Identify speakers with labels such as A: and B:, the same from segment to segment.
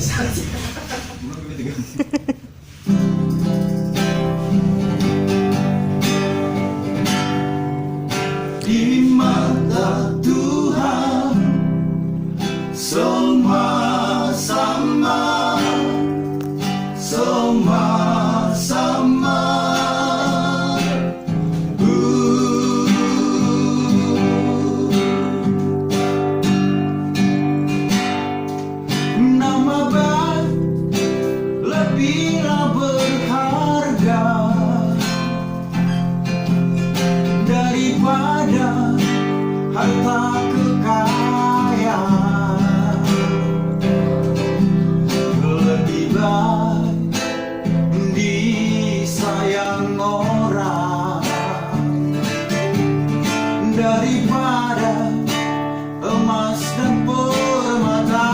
A: Di mata Tuhan semua sama, semua sama. Nama baik lebihlah berharga daripada harta kekayaan. Lebih baik disayang orang daripada emas dan permata.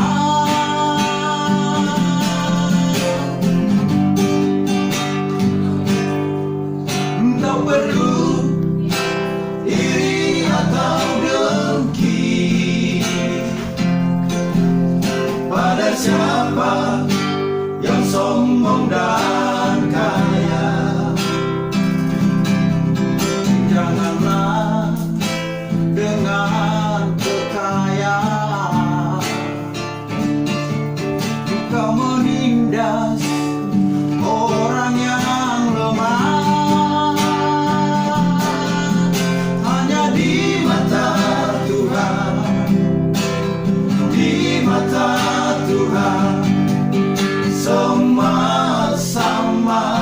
A: Tak perlu iri atau dengki pada siapa yang sombong dan kaya. Janganlah dengan kekayaan kau menindas orang yang lemah. Hanya di mata Tuhan, di mata Tuhan semua sama,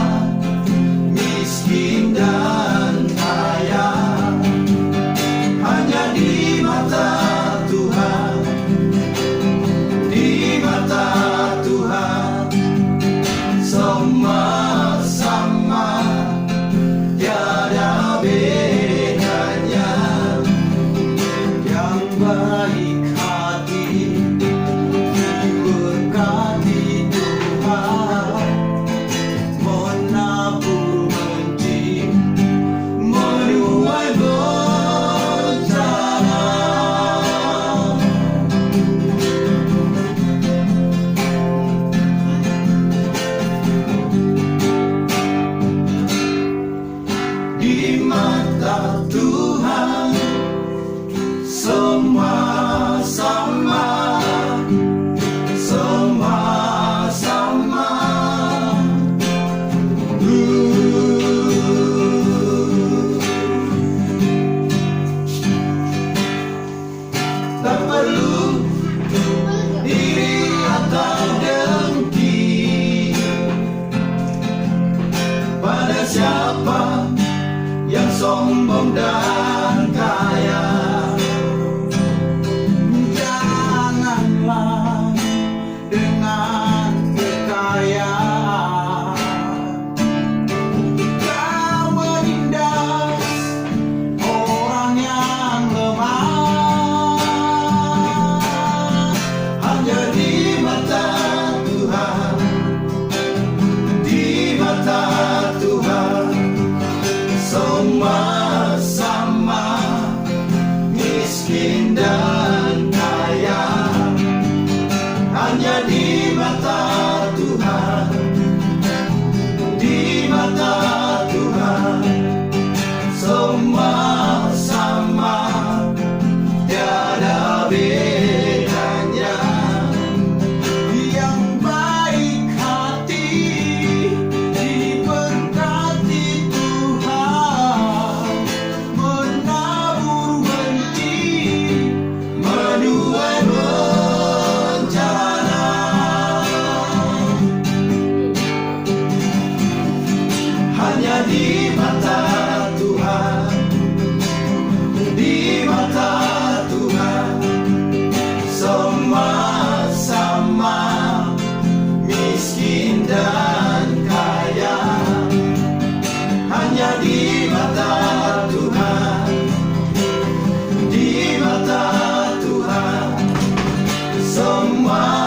A: miskin dan kaya. Hanya di mata Tuhan, di mata Tuhan semua sama, tiada bedanya. Yang baik hati diberkati Tuhan, menabur benci, menuai bencana. Di mata Tuhan semua sama, semua sama. Tak perlu iri atau dengki pada siapa yang sombong dan kaya. Janganlah dengan kekayaan kau menindas orang yang lemah. Hanya di mata Tuhan, di mata Tuhan semua sama, miskin dan kaya. Hanya di mata Tuhan, di mata Tuhan semua sama, tiada bedanya. Yang baik hati diberkati Tuhan, menabur benci, menuai bencana. Hanya di mata Tuhan, di mata Tuhan semua sama, miskin dan kaya. Hanya di mata Tuhan, di mata Tuhan semua